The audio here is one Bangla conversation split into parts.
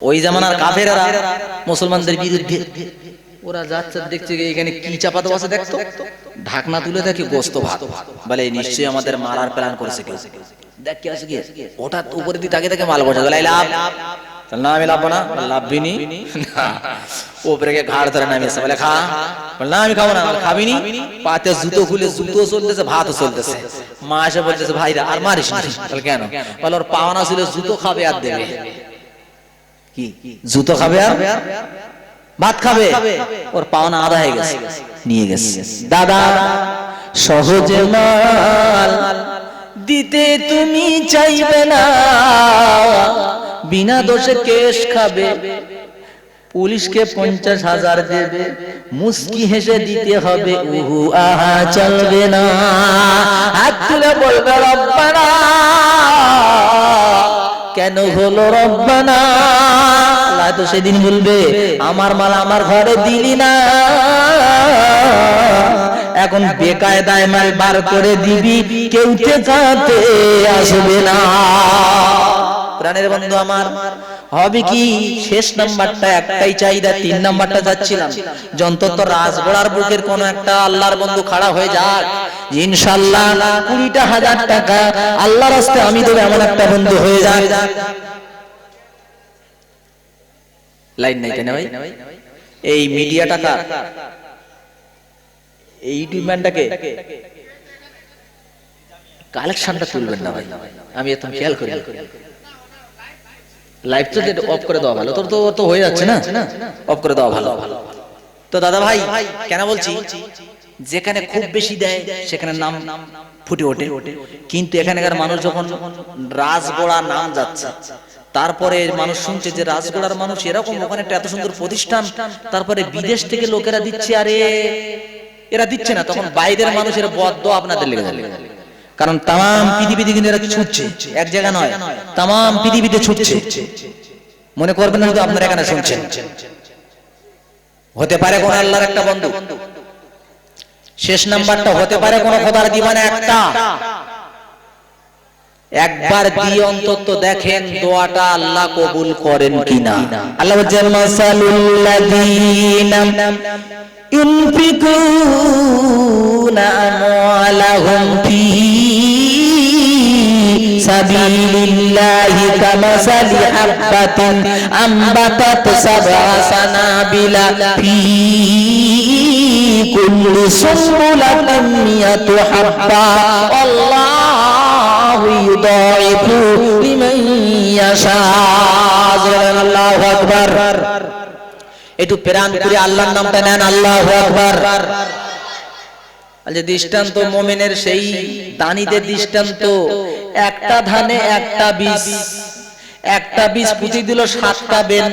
ওই জামানার কাফেররা মুসলমানদের বিরুদ্ধে ওরা যাচ্ছে, দেখছে এখানে কি চাপাতে বসে, দেখতো ঢাকনা তুলে দেখে গোস্ত ভাত, বলে নিশ্চয়ই আমাদের মারার প্ল্যান করেছে কেউ। দেখ কি আছে, কি ওটা উপরে দিয়ে তাকে তাকে মাল বসে, বলে লাভ না, আমি লাভ না, লাভবিনি না, ওপরে ঘাড় ধরে নামিয়েছে, বলে খা, না আমি খাবো না, খাবিনি, পাতে জুতো খুলে জুতো চলতেছে, ভাতও চলতেছে। মা এসে বলতেছে ভাইরা আর মারিস না, বলে কেন, বলে ওর পাওনা ছিল জুতো খাবে আর দেবে, কি জুতো খাবে আর ভাত খাবে, ওর পাওনা আদা হয়ে গেছে, নিয়ে গেছে। দাদা সহজে মাল দিতে তুমি চাইবে না, বিনা দোষে কেস খাবে, পুলিশকে 50,000 দেবে, মুস্কি হেসে দিতে হবে, উহু আহা চলবে না। হাত তুলে বলবে রব্বানা, কেন হলো রব্বানা? আল্লাহ তো সেদিন বলবে আমার মাল আমার ঘরে দিলি না, এখন বেকায়দায় মাল বার করে দিবি, কেউ ঠেকাতে আসবে না। প্রাণের বন্ধু আমার, হবে কি শেষ নাম্বারটা একটাই চাহিদা, 3 নাম্বারটা যাচ্ছিলাম, যন্তত রাজগোড়ার বুকের কোন একটা আল্লাহর বন্ধু খাড়া হয়ে যাক, ইনশাআল্লাহ 20,000 টাকা আল্লাহর রাস্তায় আমি দেব, এমন একটা বন্ধু হয়ে যাক। লাইন নাই কেন ভাই? এই মিডিয়া টাকা, এই ইউটিউব ম্যানটাকে কালেকশনটা তুলবেন না ভাই, আমি এত খেয়াল করি। লাইভ তো অফ করে দেওয়া ভালো, তোর তো হয়ে যাচ্ছে না, অফ করে দেওয়া ভালো। তো দাদা ভাই কেন বলছি, যেখানে খুব বেশি দেয় সেখানে নাম ফুটে ওঠে, কিন্তু এখানকার মানুষ যখন রাজগোড়া নাম যাচ্ছে, তারপরে মানুষ শুনছে যে রাজগোড়ার মানুষ এরকম, ওখানে একটা এত সুন্দর প্রতিষ্ঠান, তারপরে বিদেশ থেকে লোকেরা দিচ্ছে, আরে এরা দিচ্ছে না, তখন বাইরের মানুষের বদদোয়া আপনাদের লেগে যাবে। কারণ তাম পৃথিবীতে কিন্তু এরা ছুটছে, এক জায়গা নয়, তাম পৃথিবীতে ছুটছে। মনে করবেন না শুধু আপনারা এখানে শুনছেন, হতে পারে কোন আল্লাহর একটা বন্ধু, শেষ নাম্বারটা হতে পারে কোন খোদার দিবানা একটা, একবার দিয়ে অন্তত দেখেন দোয়াটা আল্লাহ কবুল করেন কিনা। আল্লাহ বলেন মাসালুল্লাযীনা ইউনফিকুনা আমওয়ালাহুম ফী সাবিলিল্লাহি কামাসালি হাববাতিন আমবাতাত সাবআ সানাবিলা ফী কুল্লি সুনবুলাতিন মিয়াতু হাব্বা আল্লাহু ইউদাইফু লিমান ইয়াশা। আল্লাহু আকবার। একটু প্রাণ করে আল্লাহর নামটা নেন, আল্লাহু আকবার। আজ দৃষ্টান্ত মুমিনের সেই দানিদের দৃষ্টান্ত, একটা ধানে একটা বীজ, একটা বীজ পুঁতি দিল 7টা বেন,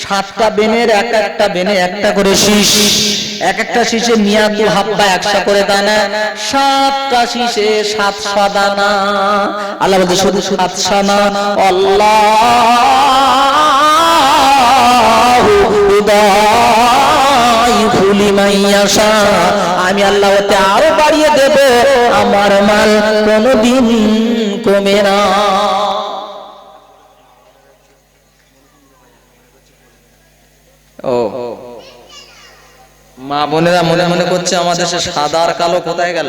7টা বেনের এক একটা বেনে একটা করে শীষ, এক একটা শীষে মিয়াতু হাব্বা 100 করে দানা, 7টা শীষে 700 দানা। আল্লাহ বলতে শুধু 700 না, আল্লাহু ইউদাইফু লিমান ইয়াশা, আমি আল্লাহ ওতে আরো বাড়িয়ে দেব, আমার মাল কোনদিন কমে না। ও মা বোনেরা মনে মনে করছে আমাদের সে সাদা আর কালো কোথায় গেল,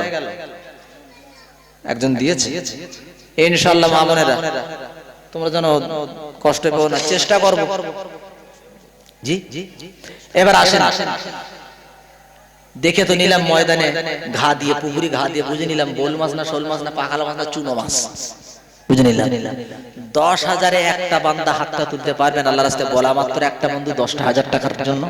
একজন দিয়েছে। ইনশাআল্লাহ মা বোনেরা তোমরা যেন কষ্ট পেও না, চেষ্টা করব। জি এবার আসেন, দেখে তো নিলাম ময়দানে ঘা দিয়ে, পুকুরি ঘা দিয়ে বুঝে নিলাম বোল মাছ না শোল মাছ না পাখালা মাছ না চুনো মাছ, বুঝে নিলাম। 10,000-এ একটা বান্দা হাতটা তুলতে পারবেন আল্লাহর রাস্তায়, বলা মাত্র একটা বন্ধু 10,000 টাকার জন্য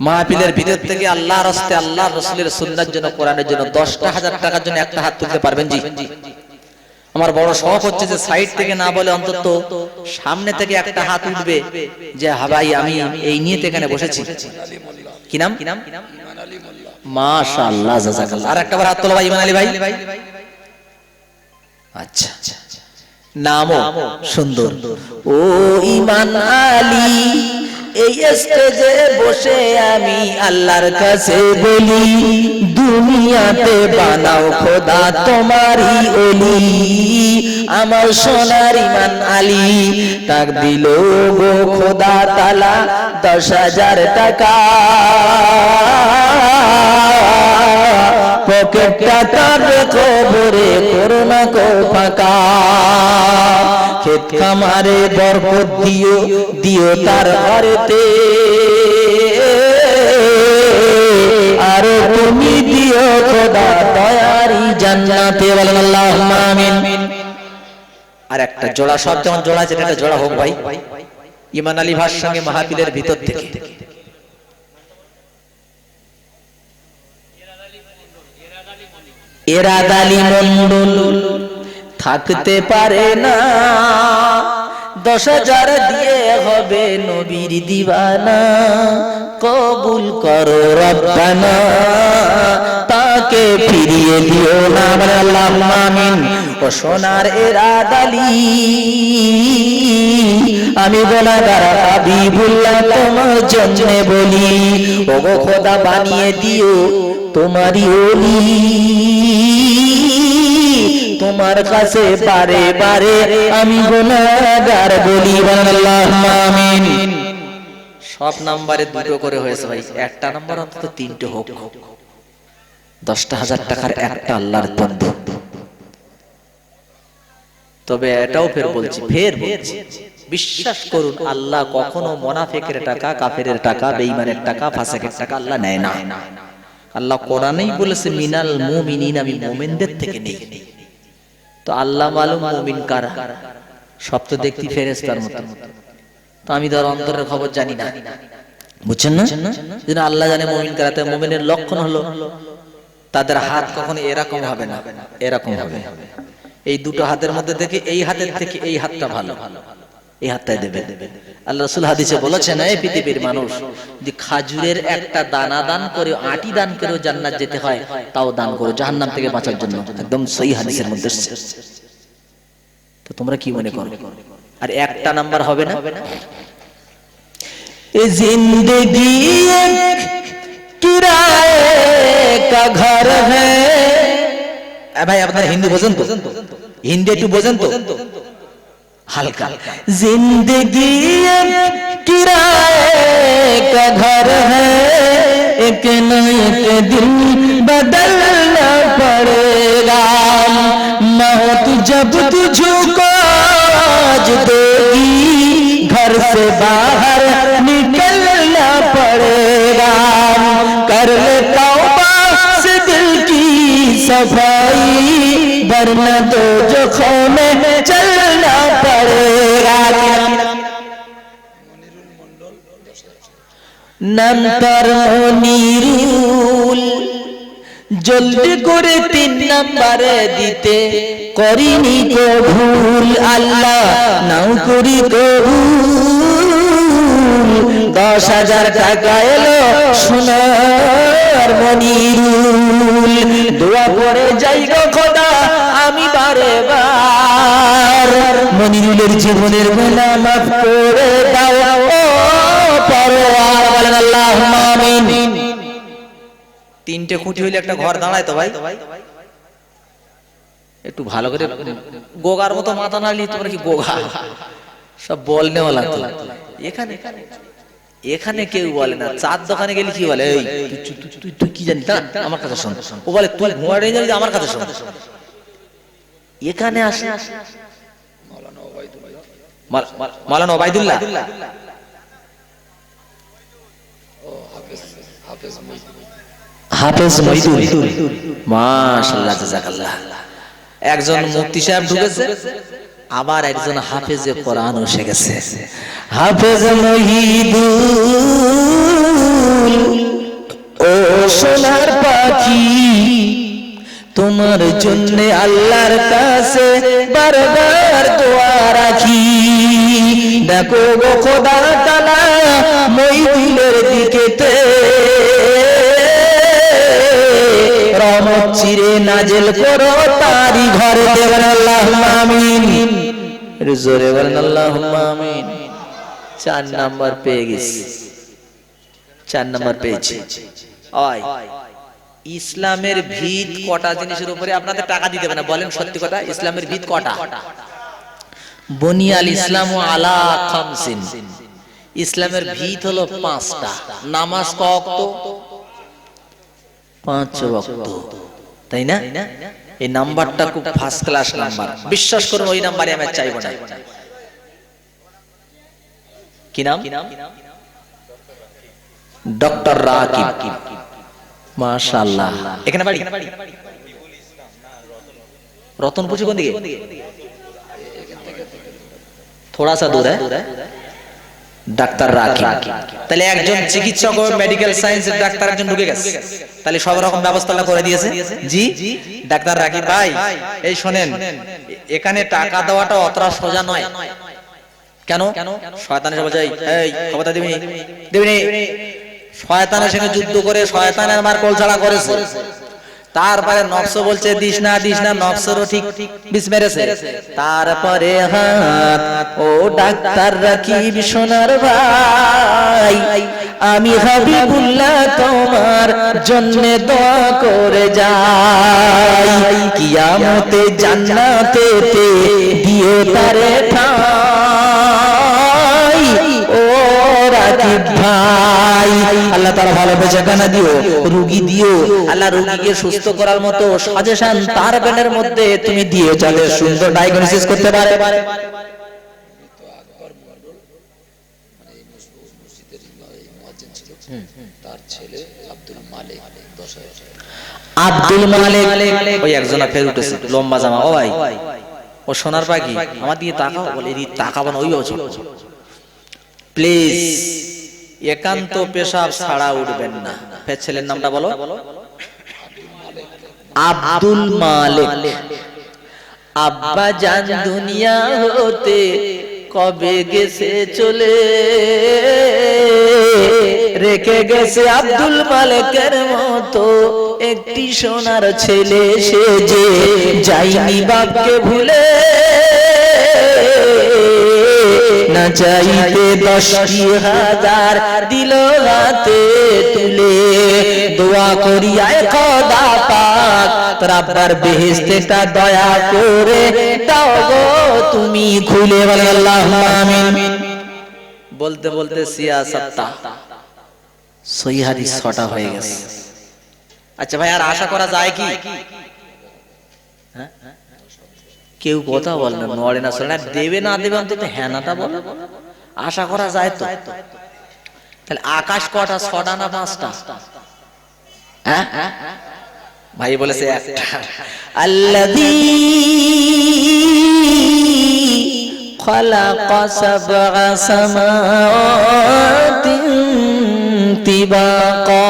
মাহফিলের ভিতর থেকে আল্লাহর রাস্তায়, আল্লাহর রাসূলের সুন্নাহর জন্য, কোরআনের জন্য 10,000 টাকার জন্য একটা হাত তুলতে পারবেন? জি। আমার বড় শখ হচ্ছে যে সাইড থেকে না বলে অন্তত সামনে থেকে একটা হাত উঠবে, যে হ্যাঁ ভাই আমি এই নিয়ে এখানে বসেছি। কি নাম? মাশাআল্লাহ, জাযাকাল্লাহ। আর একবার হাত তোলো ভাই, ইমান আলী ভাই। আচ্ছা, নামও সুন্দর, ও ইমান আলী এই স্টেজে বসে আমি আল্লাহর কাছে বলি, দুনিয়াতে বানাও খোদা তোমারই ওলি, আমার সোনার ইমান আলী তাক দিল গো খোদা তালা 10,000 টাকা, পকেটটা তার কবরে করোনা কো ফাঁকা, ক্ষেত খামারে বরকত দিও দিও তার ঘরেতে, আর তুমি দিও খোদা দয়ারি জান্নাতে, বলেন আল্লাহুম্মা আমিন। আর একটা জোড়া, সব যেমন জোড়া আছে একটা জোড়া হোক ভাই, ইমান আলী ভাইয়ের সঙ্গে মাহফিলের ভিতর থেকে এরাদ আলী মন্ডল থাকতে পারে না, 10,000 দিয়ে হবে নবীর দিওয়ানা, কবুল করো রব্বানা, তাকে ফিরিয়ে দিও না, বলে আল্লাহুম্মা আমিন। ও সোনার এরাদ আলী, আমি গুনাহগার হাবিবুল্লাহ তোমার জন্য বলি, ওগো খোদা বানিয়ে দিও তোমারই ওলি, তোমার কাছে বারে বারে আমি গুনাহগার বলি, আল্লাহুম্মা আমিন। সব নাম্বারে দুটো করে হয়েছে ভাই, একটা নাম্বার অন্তত 3টে হোক, 10,000 টাকার একটা আল্লাহর বন্ধু। তবে এটাও ফের বলছি, বিশ্বাস করুন আল্লাহ কখনো মুনাফিকের টাকা, কাফেরের টাকা, বেঈমানের টাকা, ফাসিকের টাকা আল্লাহ নেয় না। আল্লাহ কোরআনেই বলেছে মিনাল মুমিনিন, আমি মুমিনদের থেকে নেই। তো আল্লাহ মালুম মুমিন কারা, সব তো দেখতি ফেরেশতার মতো, তো আমি ধর অন্তরের খবর জানি না, বুঝছেন না? যেন আল্লাহ জানে মুমিন কারা। তাই মুমিনের লক্ষণ হলো তাদের হাত কখনো এরকম হবে না, এরকম হবে। এই দুটো হাতের মধ্যে থেকে এই হাতের থেকে এই হাতটা ভালো, এই হাতটাই দেবে। আল্লাহ রাসূল হাদিসে বলেছেন, এই পৃথিবীর মানুষ যদি খাজুরের একটা দানা দান করে, আটি দান করেও জান্নাত যেতে হয়, তাও দান করো জাহান্নাম থেকে বাঁচার জন্য, একদম সহিহ হাদিসের মধ্যে। তো তোমরা কি মনে করো? আর একটা নাম্বার হবে না? এ জিন্দেগি এক কিরায়ে কা ঘর হ্যায়। ভাই আপনারা হিন্দি বোঝেন তো? হিন্দি একটু বোঝেন তো হালকা। जिंदगी किराए का घर है, एक न एक दिन बदलना पड़ेगा, मौत जब तुझको आज देगी, घर से बाहर निकलना पड़ेगा, कर ले तौबा से दिल की सफाई, वरना तो जोखों में चलना पड़ेगा। नाम पर মনিরুল, জলদি করে 3 নম্বরে দিতে করিনি তো ভুল, আল্লাহ নাও করি কবুল, 10,000 টাকা এলো সোনার মনিরুল, দোয়া করে যাই গো খোদা আমি বারে বার, মনিরুলের জীবনের গুনাহ মাফ করে দাও ও পরওয়ার, বলেন আল্লাহুম্মা আমিন। 3টে খুঁটি হইলে একটা ঘর দাঁড়ায় তো ভাই, একটু ভালো করে গোগার মতো মাথা নাড়লি, তোমরা কি গোগা সব বলনে वाला তো। এখানে এখানে কেউ বলে না, চার দোকানে গেলে কি বলে, এই তুই কি জানিস না, আমার কথা শোন। ও বলে তুই ঘুমাড়ে জানিস, আমার কথা শোন। এখানে আসে মাওলানা ওবাইদুল্লাহ, হাফেজ মইদুল, মাশাআল্লাহ জাযাকাল্লাহ। একজন মুফতি সাহেব ঢুকেছে, আবার একজন হাফেজে কোরআন এসে গেছে, হাফেজ মহিদুল ও সোনার পাখি, তোমার জন্য আল্লাহর কাছে বারবার দোয়া রাখি, দেখো গো খোদা তাআলা মহিদুলের দিকেতে রহমত চিরে নাজিল করো তারি ঘরে, দেবেন আল্লাহুম্মা আমিন, জোরে বলেন আল্লাহুম্মা আমিন। 4 নাম্বার পেয়ে গেছি, 4 নাম্বার পেয়েছি। ওই ইসলামের ভিত কটা জিনিসের উপরে আপনাদের টাকা দিতে হবে না, বলেন সত্যি কথা, ইসলামের ভিত কটা? বুনিয়াল ইসলামু আলা খামসিন, ইসলামের ভিত হলো 5টা। নামাজ ক ওয়াক্ত? 5 ওয়াক্ত, তাই না? এই নাম্বারটা খুব ফার্স্ট ক্লাস নাম্বার, বিশ্বাস করুন ওই নাম্বারে আমি চাইবো না। কি নাম? ডক্টর রাকিব, মাশাআল্লাহ। এখানে বাড়ি? রতনপুর কোন দিকে? थोड़ा सा दूर है। ডাক্তার রাকিব, তাহলে একজন চিকিৎসক ও মেডিকেল সায়েন্সের ডাক্তার একজন ঢুকে গেছে, তাহলে সব রকম ব্যবস্থাটা করে দিয়েছে। জি ডাক্তার রাকিব ভাই, এই শোনেন, এখানে টাকা দেওয়াটা অতটা সোজা নয়। কেন? শয়তানের বলছে এই খবরটা দিবি দিবি, শয়তানের সঙ্গে যুদ্ধ করে শয়তানের মার কোলছাড়া করেছে, তারপরে নফস বলছে দিস না দিস না, নফসেরও ঠিক বিষ মেরেছে। তারপরে হাত, ও ডাক্তার রাকিব সোনার ভাই, আমি হাবিবুল্লাহ তোমার জন্য দোয়া করে যাই, কিয়ামতে জান্নাতেতে দিও তারে ঠাই। ও রাকিব ভাই, আল্লাহ তাআলা ভালো বেচাকেনা দিও, রোগী দিও, আল্লাহ রোগীকে সুস্থ করার মতো সাজেশন তার ব্রেনের মধ্যে তুমি দিও, যাতে সুন্দর ডায়াগনোসিস করতে পারে। তার ছেলে আব্দুল মালিক, আব্দুল মালিক, ওই একজন ফের উঠেছে লম্বা জামা। ও ভাই, ও সোনার পাখি, আমার দিকে তাকাও, বলে এই তাকাবো না, ওই অচল। প্লিজ একান্ত পেশাব ছাড়া উঠবেন না। ফের ছেলের নামটা বলো। আব্দুল মালিক। আব্বা জান দুনিয়া হতে কবে গেছে চলে, রেখে গেছে আব্দুল মালিকের মতো একটি সোনার ছেলে, সে যে যায়নি বাপকে ভুলে, না চাইতে 10,000 দিল হাতে তুলে, দোয়া করি আয় খোদা পাক তোর আব্বার বেহেশতেটা দয়া করে দাও গো তুমি খুলে, বলেন আল্লাহুম্মা আমিন। বলতে বলতে সিয়াসাতটা সহি হাদিস 6টা হয়ে গেছে। আচ্ছা ভাই, আর আশা করা যায় কি? হ্যাঁ, কেউ কথা বলে না, নড়ে না, শোনে না, দেবে না দেবে অন্তত হ্যাঁ নাটা বলে, আশা করা যায় তো। তাহলে আকাশ কটা? 6টা না 5টা? হ্যাঁ ভাই বলেছে একটা। আল্লাযী খালাকা সাবআ সামাওয়াতিন তিবাকা,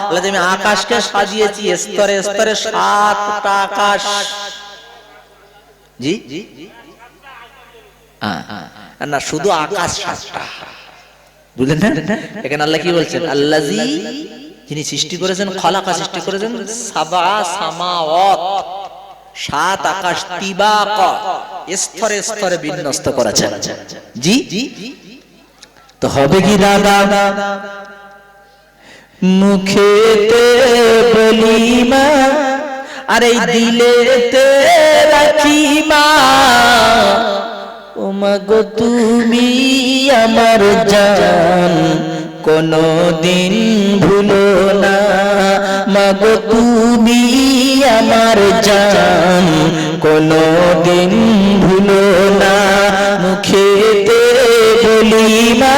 আল্লাহ আমি আকাশকে সাজিয়েছি স্তরে স্তরে 7টা আকাশ। জি না, শুধু আকাশ 7টা, বুঝলেন না? এখানে আল্লাহ কি বলছেন? আল্লাযী, যিনি সৃষ্টি করেছেন, খালাকা সৃষ্টি করেছেন, সাবআ সামাওয়াত 7 আকাশ, তিবাকা স্তরে স্তরে বিন্যস্ত করেছেন। জি তো হবে কি দাদা? মুখেতে বলি মা, আর এই দিলেতে রাখি মা, ও মা গো তুমি আমার জান, কোনদিন ভুলো না, মা গো তুমি আমার জান, কোনদিন ভুলো না। মুখেতে বলি মা,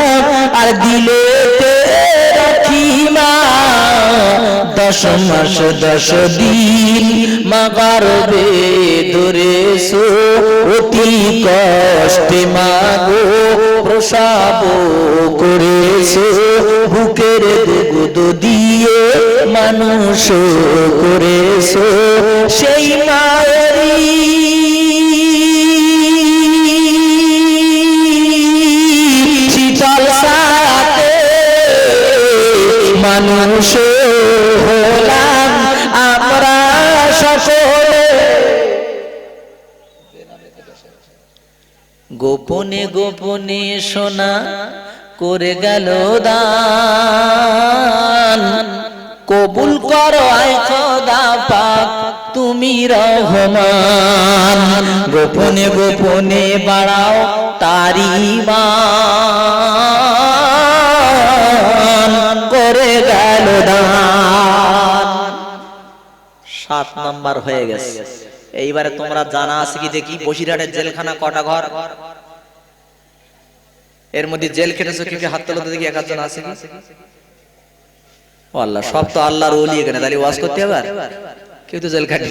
আর দিলেতে রাখি মা, 10 মাস 10 দিন মা গর্ভে ধরেছো, অতি কষ্টে মা গো প্রসব করেছো, বুকের দুধ দিয়ে মানুষ করেছো, সেই মায়েরই শীতল সাথে মানুষ হলাম আমরা সকলে। গোপন গোপনে গোপনে সোনা করে গেল দান, কবুল করো আয় খোদা পাক তুমি রহমান। গোপনে গোপনে বাড়াও তারি মান, করে গেল দান। 7 নাম্বার হয়ে গেছে। এইবারে তোমরা জানা আছে কি দেখি বসিরহাটের জেলখানা কটা ঘর? এর মধ্যে জেল খেটেছো কি হাত তোলো তো দেখি, 1 জন আছে কি? ও আল্লাহ, সব তো আল্লাহর ওলি এখানে, তাহলে ওয়াজ করতে হবে আর কেউ তো জেল খাটি।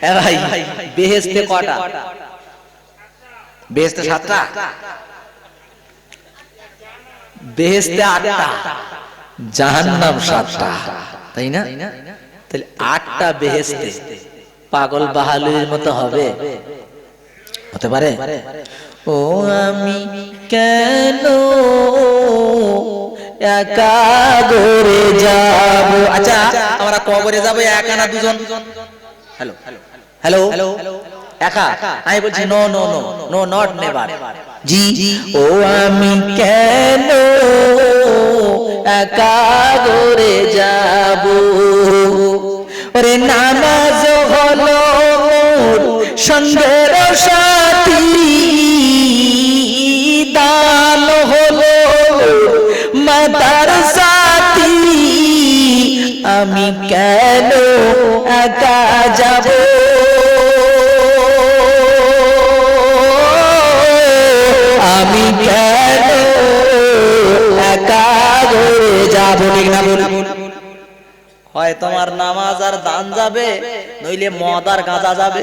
এ ভাই, বেহেশতে কটা? বেহেশতে 7টা, বেহেশতে 8টা, জাহান্নাম 7টা, তাই না? তাহলে 8টা বেহেশতে পাগল বাহালুর মতো হবে? হতে পারে? ও আমি কেন একা ঘরে যাব? আচ্ছা, আমরা কবরে যাব একা না দুজন? হ্যালো হ্যালো, একা? আমি বলছি no no no no, not never. জি, ও আমি কেন একা ঘরে যাব? ওরে নামাজ হলো মোর সন্ধ্যের সাথী, দান হলো মাতার সাথী, আমি কেন একা যাব? আমি কেন একা ঘরে যাব? ঠিক না? হয় তোমার নামাজ আর দান যাবে, নইলে মদ আর গাঁজা যাবে।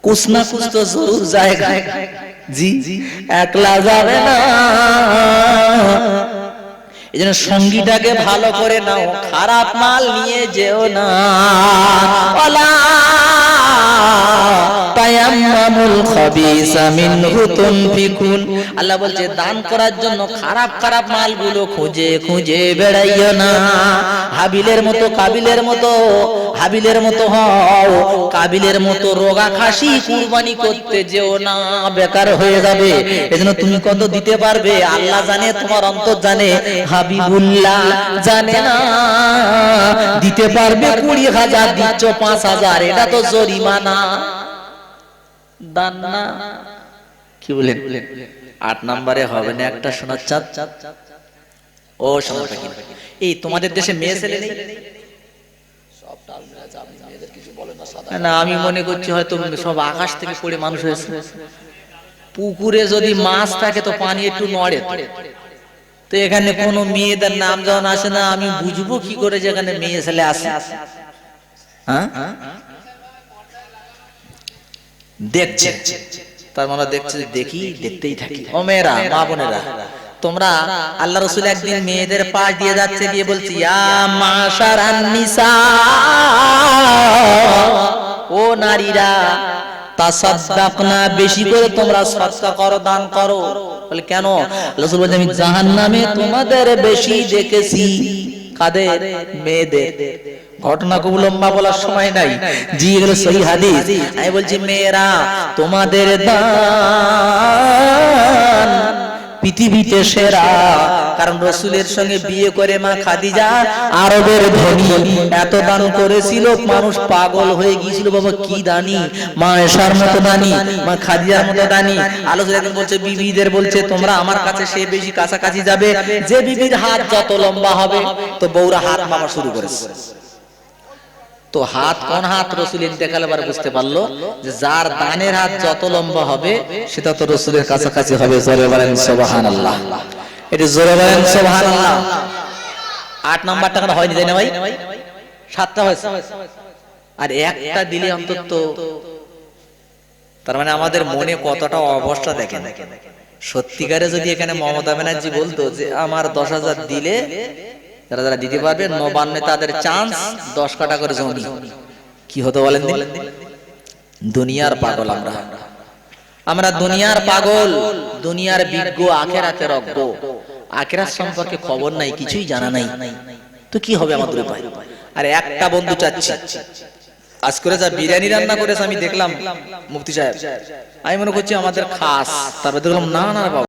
কুছ না কুছ তো জরুর জায়গা। জি, একলা যাবে না। এই জন্য সঙ্গীটাকে ভালো করে নাও, খারাপ মাল নিয়ে যেও না। আল্লাহ বলছে দান করার জন্য খারাপ খারাপ মালগুলো খুঁজে খুঁজে বেড়াইও না। হাবিলের মতো কাবিলের মতো, হাবিলের মতো হও, কাবিলের মতো রোগা খাসি কুরবানি করতে যেও না, বেকার হয়ে যাবে। এজন্য তুমি কত দিতে পারবে আল্লাহ জানে, তোমার অন্তর জানে, হাবিবুল্লাহ জানে না। দিতে পারবে 20,000, দিচ্ছ 5,000, এটা তো জরিমানা, দান না। কি বলেন? 8 নম্বরে হবে না একটা সোনার চাঁদ? ও সোনার পাখি, এই তোমাদের দেশে মেয়ে ছেলে নেই? না, আমি মনে করছি হয়তো সব আকাশ থেকে পড়ে মানুষ হয়েছে। পুকুরে যদি মাছ থাকে তো পানি একটু নড়ে, তো এখানে কোনো মেয়েদের নাম যখন আসে না, আমি বুঝবো কি করে যেখানে মেয়ে ছেলে আসে? হ্যাঁ, দেখছে, তার মানে দেখছে, দেখি দেখতেই থাকি। ও মেয়েরা, মা বোনেরা, তোমরা আল্লাহ রাসূল একদিন মেয়েদের পাশ দিয়ে যাচ্ছে, দিয়ে বলছি ইয়া মাশারান নিসা, ও নারীরা, তাসাদদাকনা, বেশি করে তোমরা সদকা করো, দান করো। বলে কেন? রাসূল বলেন আমি জাহান্নামে তোমাদের বেশি দেখেছি। কাদের? মেয়েদের। ঘটনা খুব লম্বা, বলার সময় নাই। জি, এগুলো সহিহ হাদিস। আমি বলছি মেয়েরা, তোমাদের দান পৃথিবীতে সেরা। কারণ রাসূলের সঙ্গে বিয়ে করে মা খাদিজা আরবের ধনী, এত দান করেছিল মানুষ পাগল হয়ে গিয়েছিল। বাবা কি দানি, মা আয়েশার মতো দানি, মা খাদিজার মতো দানি। আলোচনা একদিন বলছে বিবিদের, বলছে তোমরা আমার কাছে সে বেশি কাছাকাছি যাবে যে বিবির হাত যত লম্বা হবে। তো বউরা হাত মাপা শুরু করেছে। তো হাত কোন হাত? রাসূল ইন্তেকাল বার বুঝতে পারলো যে যার দানের হাত যত লম্বা হবে সেটা তো রাসূলের কাছাকাছি হবে। জোরে বলেন সুবহানাল্লাহ, এটা জোরে বলেন সুবহানাল্লাহ। 8 নাম্বারটা কেন হয়নি, তাই না ভাই? 7টা হয়েছে, আর একটা দিলে অন্তত। তার মানে আমাদের মনে কতটা অবস্থা দেখেন। সত্যিকারে যদি এখানে মমতা ব্যানার্জি বলতো যে আমার 10,000 দিলে, যারা যারা দিতে পারবে নবান্নে তাদের চান্স 10 কাটা করে জমি, কি হতো বলেন? দুনিয়ার পাগল আমরা, আমরা দুনিয়ার পাগল, দুনিয়ার বিজ্ঞ, আখিরাতের অজ্ঞ। আখিরাত সম্পর্কে খবর নাই, কিছুই জানা নাই, তো কি হবে আমাদের উপায়? আর একটা বন্ধু চাচ্ছি আজ করে যা বিরিয়ানি রান্না করেছে আমি দেখলাম মুফতি সাহেব, আমি মনে করছি আমাদের খাস, তারপর দেখলাম না না বাবা